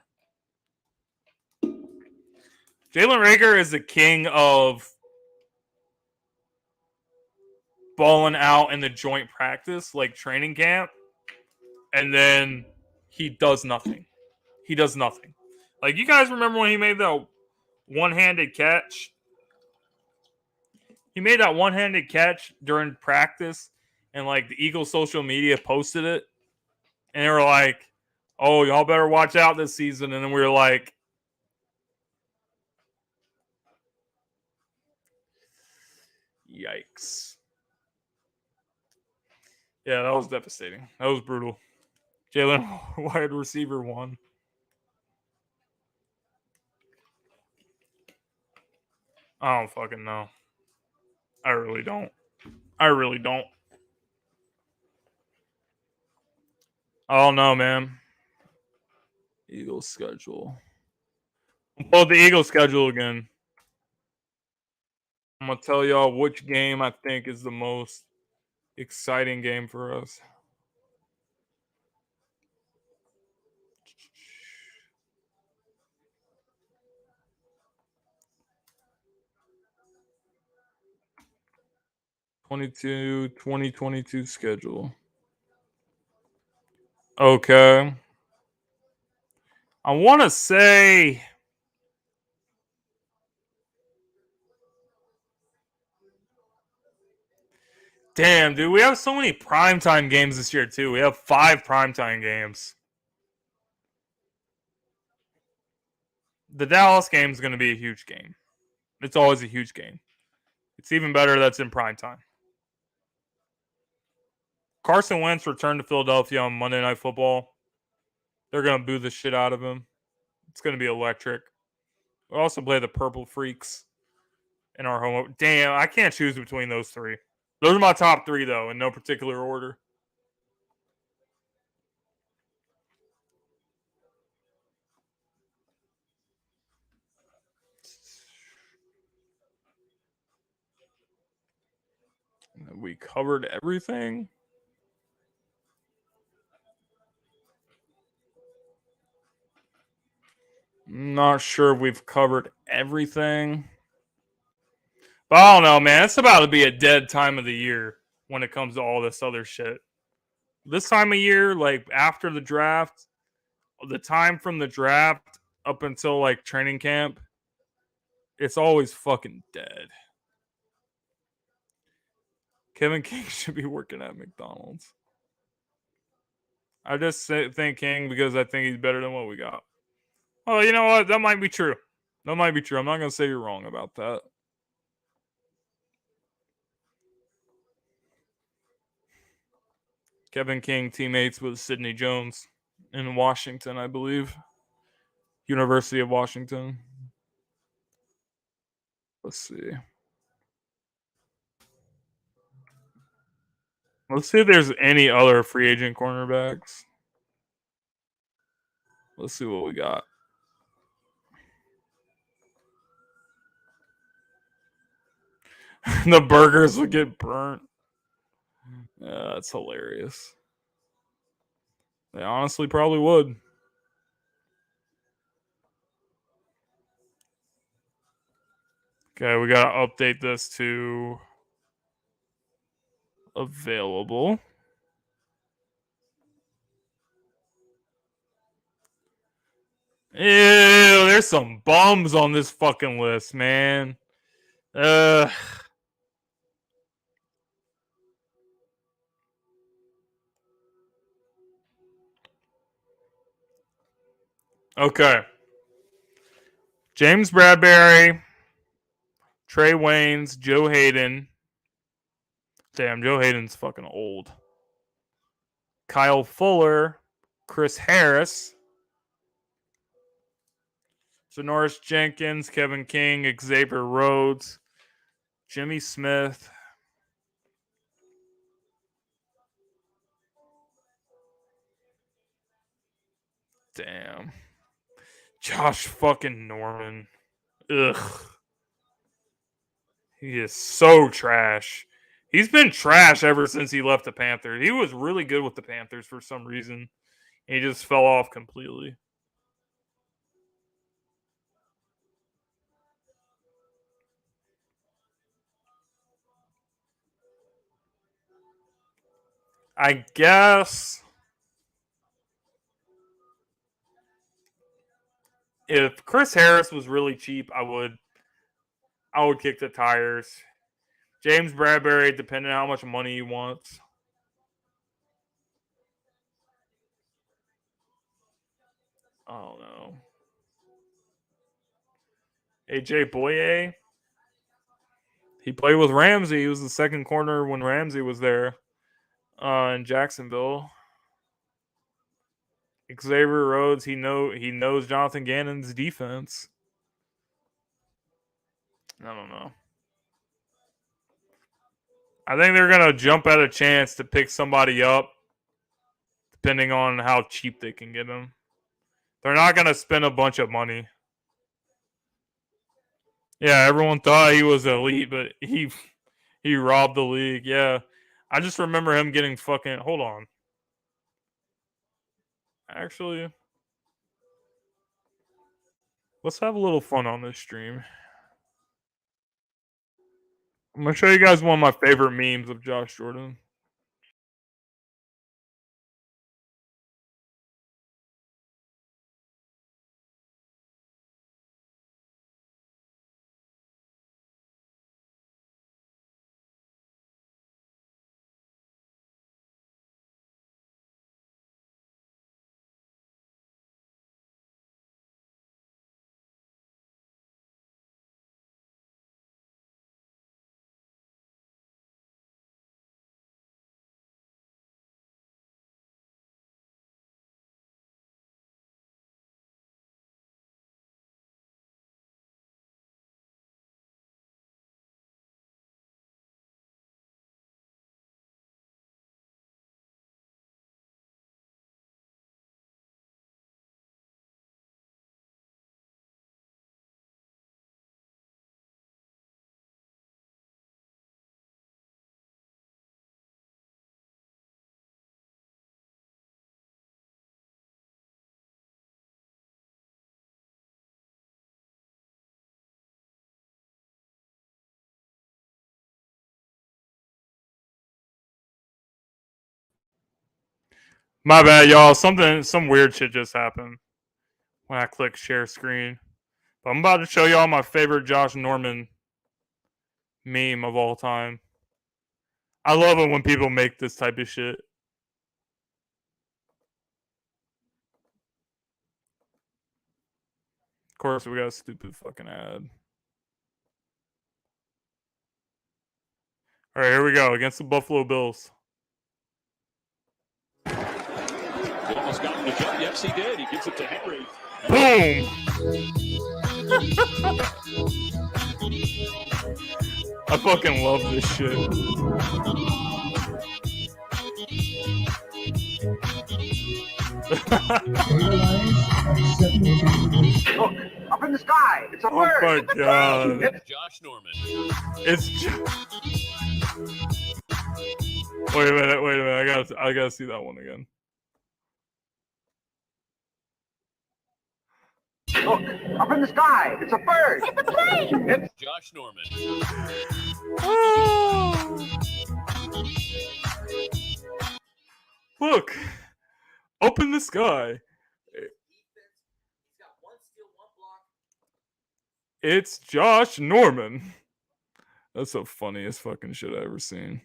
Jalen Reagor is the king of balling out in the joint practice, like training camp, and then he does nothing. Like, you guys remember when he made that one-handed catch? He made that one-handed catch during practice, and like the Eagles social media posted it, and they were like, "Oh, y'all better watch out this season." And then we were like, "Yikes!" Yeah, that was devastating. That was brutal. Jalen, wide receiver 1. I don't fucking know. I really don't. I don't know, man. Eagles schedule. I'll pull the Eagles schedule again. I'm going to tell y'all which game I think is the most exciting game for us. '22, 2022 schedule. Okay. I want to say damn, dude, we have so many primetime games this year, too. We have 5 primetime games. The Dallas game is going to be a huge game. It's always a huge game. It's even better that's in primetime. Carson Wentz returned to Philadelphia on Monday Night Football. They're going to boo the shit out of him. It's going to be electric. We also play the Purple Freaks in our home. Damn, I can't choose between those 3. Those are my top 3, though, in no particular order. We covered everything. Not sure we've covered everything. But I don't know, man. It's about to be a dead time of the year when it comes to all this other shit. This time of year, like after the draft, the time from the draft up until like training camp, it's always fucking dead. Kevin King should be working at McDonald's. I just think King because I think he's better than what we got. Well, you know what? That might be true. That might be true. I'm not going to say you're wrong about that. Kevin King teammates with Sidney Jones in Washington, I believe. University of Washington. Let's see. Let's see if there's any other free agent cornerbacks. Let's see what we got. The burgers would get burnt. That's hilarious. They honestly probably would. Okay, we got to update this to available. Ew, there's some bums on this fucking list, man. Okay. James Bradbury, Trey Waynes, Joe Hayden. Damn, Joe Hayden's fucking old. Kyle Fuller, Chris Harris, Sonoris Jenkins, Kevin King, Xavier Rhodes, Jimmy Smith. Damn. Josh fucking Norman. Ugh. He is so trash. He's been trash ever since he left the Panthers. He was really good with the Panthers for some reason. He just fell off completely. I guess if Chris Harris was really cheap, I would kick the tires. James Bradbury, depending on how much money he wants. I don't know. AJ Boye. He played with Ramsey. He was the second corner when Ramsey was there in Jacksonville. Xavier Rhodes, he knows Jonathan Gannon's defense. I don't know. I think they're gonna jump at a chance to pick somebody up, depending on how cheap they can get him. They're not gonna spend a bunch of money. Yeah, everyone thought he was elite, but he robbed the league. Yeah, I just remember him getting fucking. Hold on. Actually, let's have a little fun on this stream. I'm gonna show you guys one of my favorite memes of Josh Jordan. My bad, y'all. Some weird shit just happened when I click share screen. But I'm about to show y'all my favorite Josh Norman meme of all time. I love it when people make this type of shit. course, we got a stupid fucking ad. All right, here we go against the Buffalo Bills. He almost got him to jump. Yes, he did. He gives it to Henry. Boom! I fucking love this shit. Look, up in the sky. It's a bird. Oh my god. It's Josh Norman. Wait a minute. I gotta see that one again. Look, up in the sky. It's a bird. It's a plane. It's Josh Norman. Oh. Look, up in the sky. It's Josh Norman. That's the funniest fucking shit I've ever seen.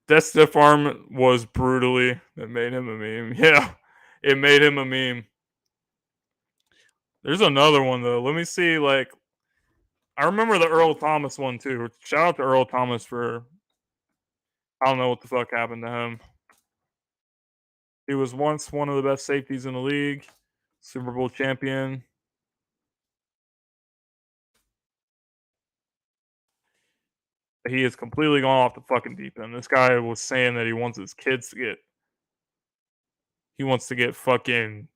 That stiff arm was brutally. That made him a meme. Yeah, it made him a meme. There's another one, though. Let me see, like... I remember the Earl Thomas one, too. Shout out to Earl Thomas for... I don't know what the fuck happened to him. He was once one of the best safeties in the league. Super Bowl champion. He is completely gone off the fucking deep end. This guy was saying that he wants his kids to get... He wants to get fucking...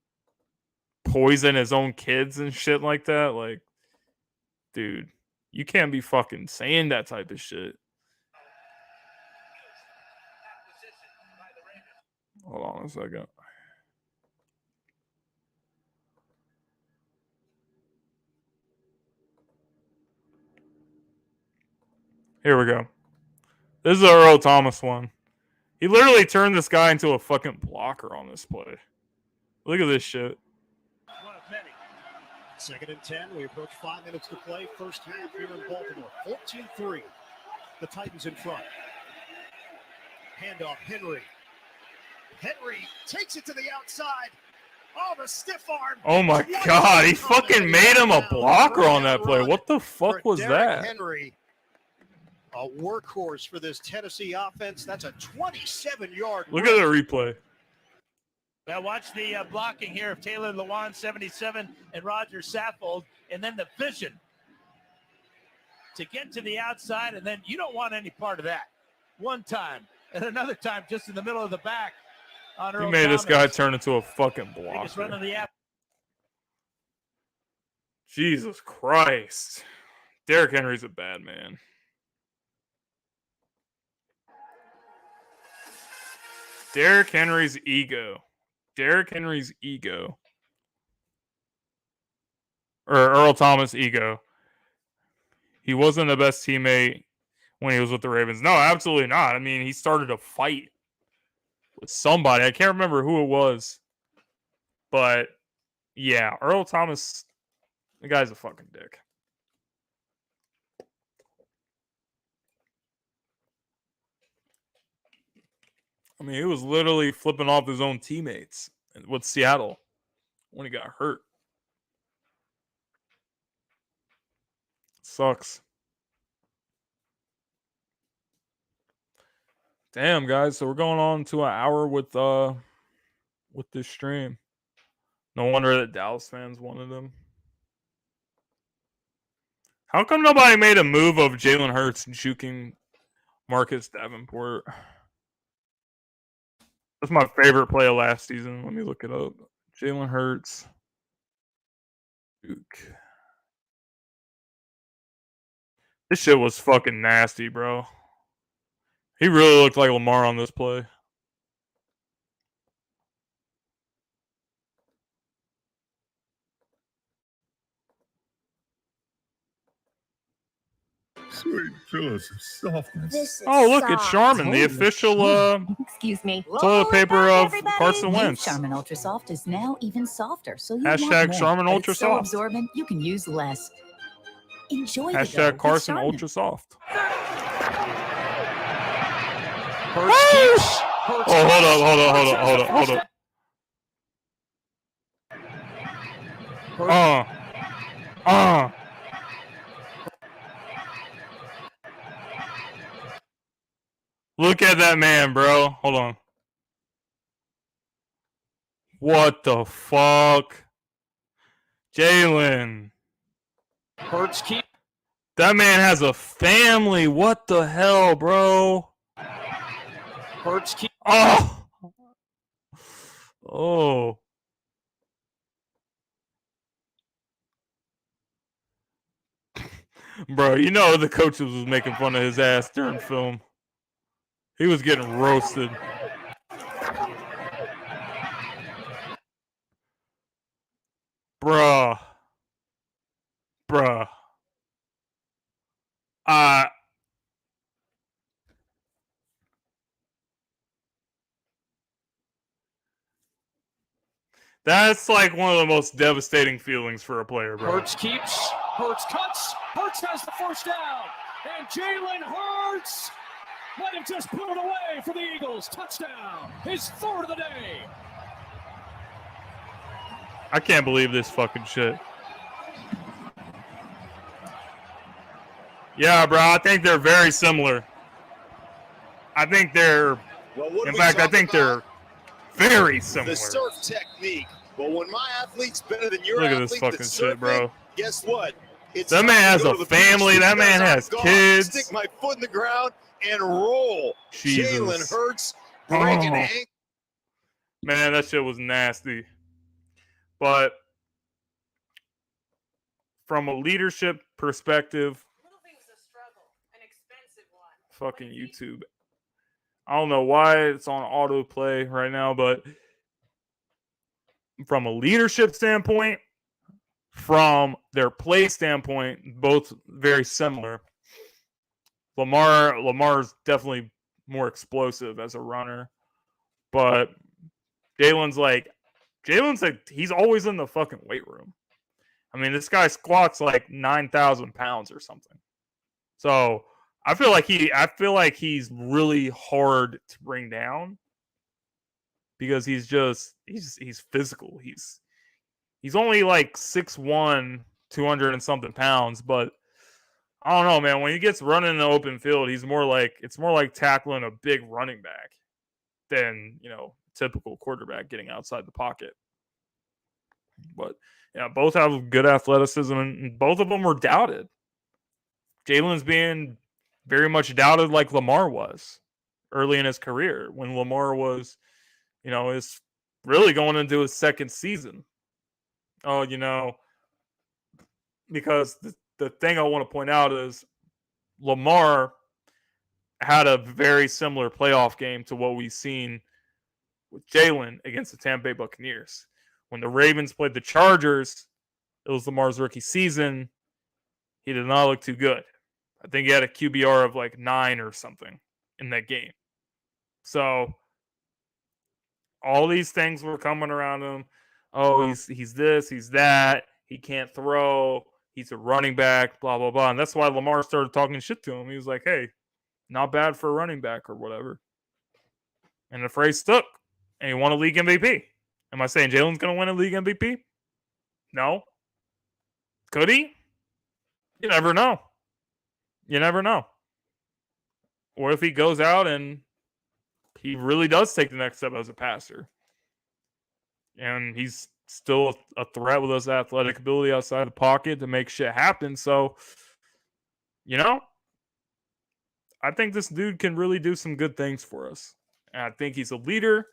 poison his own kids and shit like that. Like, dude, you can't be fucking saying that type of shit. Hold on a second. Here we go. This is the Earl Thomas one. He literally turned this guy into a fucking blocker on this play. Look at this shit. One of many. 2nd and 10. We approach 5 minutes to play. First half here in Baltimore. 14-3. The Titans in front. Handoff, Henry. Henry takes it to the outside. Oh, the stiff arm. Oh my god, he fucking made him a blocker on that play. What the fuck was that? Henry, a workhorse for this Tennessee offense. That's a 27-yard. Look at the replay. Now watch the blocking here of Taylor Lewan, 77, and Roger Saffold, and then the vision to get to the outside, and then you don't want any part of that. One time, and another time just in the middle of the back. On He made this guy turn into a fucking blocker. Jesus Christ. Derrick Henry's a bad man. Derrick Henry's ego. Or Earl Thomas' ego. He wasn't the best teammate when he was with the Ravens. No, absolutely not. I mean, he started a fight with somebody. I can't remember who it was. But, yeah, Earl Thomas, the guy's a fucking dick. I mean, he was literally flipping off his own teammates with Seattle when he got hurt. Sucks. Damn, guys. So we're going on to an hour with this stream. No wonder that Dallas fans wanted him. How come nobody made a move of Jalen Hurts juking Marcus Davenport? That's my favorite play of last season. Let me look it up. Jalen Hurts. Juke. This shit was fucking nasty, bro. He really looked like Lamar on this play. Sweet pillows of softness. Oh, look, it's Charmin, the official excuse me. toilet paper of Carson Wentz. Charmin Ultra Soft is now even softer, so you Hashtag want more, Charmin but Ultra it's so Soft. absorbent you can use less. Enjoy Hashtag Carson Ultra Soft. Hurts keeps. Oh, hold up. Look at that man, bro. Hold on. What the fuck? Jalen. Hurts keep. That man has a family. What the hell, bro? Hurts keep. Oh. Oh. Bro, you know the coaches was making fun of his ass during film. He was getting roasted. Bruh. That's like one of the most devastating feelings for a player, bro. Hurts keeps. Hurts cuts. Hurts has the first down. And Jalen Hurts might have just put it away for the Eagles. Touchdown. His third of the day. I can't believe this fucking shit. Yeah, bro, I think they're very similar. I think they're, in fact, I think they're very similar. The surf technique. But when my athlete's better than your Look at athlete, this fucking shit, bro. Guess what? That man has a family. That man has kids. Stick my foot in the ground and roll. Jesus. Jalen Hurts breaking ankle. Man, that shit was nasty. But from a leadership perspective, fucking YouTube. I don't know why it's on autoplay right now, but from a leadership standpoint, from their play standpoint, both very similar. Lamar's definitely more explosive as a runner, but Jalen's like he's always in the fucking weight room. I mean, this guy squats like 9,000 pounds or something. So I feel like he's really hard to bring down because he's physical. He's only like 6'1", 200 and something pounds, but I don't know, man. When he gets running in the open field, it's more like tackling a big running back than, typical quarterback getting outside the pocket. But yeah, both have good athleticism, and both of them were doubted. Jalen's being very much doubted like Lamar was early in his career when Lamar was, is really going into his second season. Oh, because the thing I want to point out is Lamar had a very similar playoff game to what we've seen with Jalen against the Tampa Bay Buccaneers. When the Ravens played the Chargers, it was Lamar's rookie season. He did not look too good. I think he had a QBR of like 9 or something in that game. So all these things were coming around him. Oh, he's this, he's that. He can't throw. He's a running back, blah, blah, blah. And that's why Lamar started talking shit to him. He was like, hey, not bad for a running back or whatever. And the phrase stuck. And he won a league MVP. Am I saying Jalen's going to win a league MVP? No. Could he? You never know. Or if he goes out and he really does take the next step as a passer. And he's still a threat with his athletic ability outside the pocket to make shit happen. So, I think this dude can really do some good things for us. And I think he's a leader.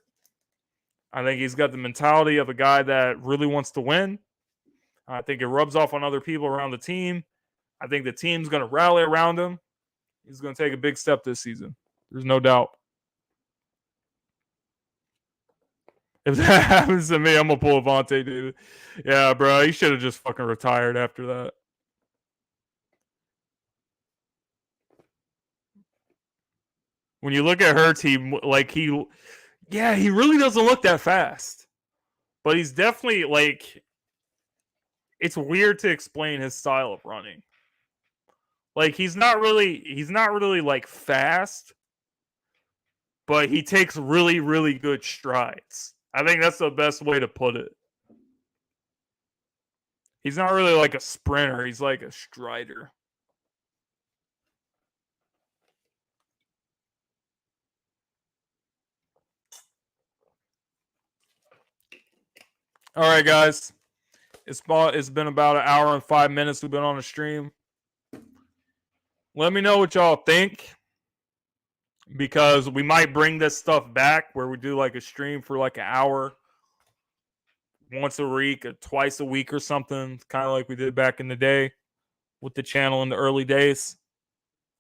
I think he's got the mentality of a guy that really wants to win. I think it rubs off on other people around the team. I think the team's going to rally around him. He's going to take a big step this season. There's no doubt. If that happens to me, I'm going to pull Avante, dude. Yeah, bro, he should have just fucking retired after that. When you look at Hurts, he really doesn't look that fast. But he's definitely it's weird to explain his style of running. Like he's not really like fast, but he takes really, really good strides. I think that's the best way to put it. He's not really like a sprinter. He's like a strider. All right, guys. It's been about an hour and 5 minutes we've been on the stream. Let me know what y'all think, because we might bring this stuff back where we do like a stream for like an hour once a week or twice a week or something, kind of like we did back in the day with the channel in the early days.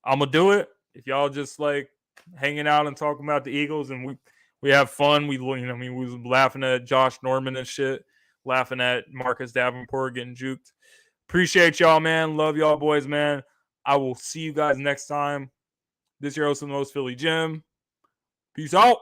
I'm going to do it. If y'all just like hanging out and talking about the Eagles and we have fun. We was laughing at Josh Norman and shit, laughing at Marcus Davenport getting juked. Appreciate y'all, man. Love y'all boys, man. I will see you guys next time. This is your host of the Most Philly Jim. Peace out.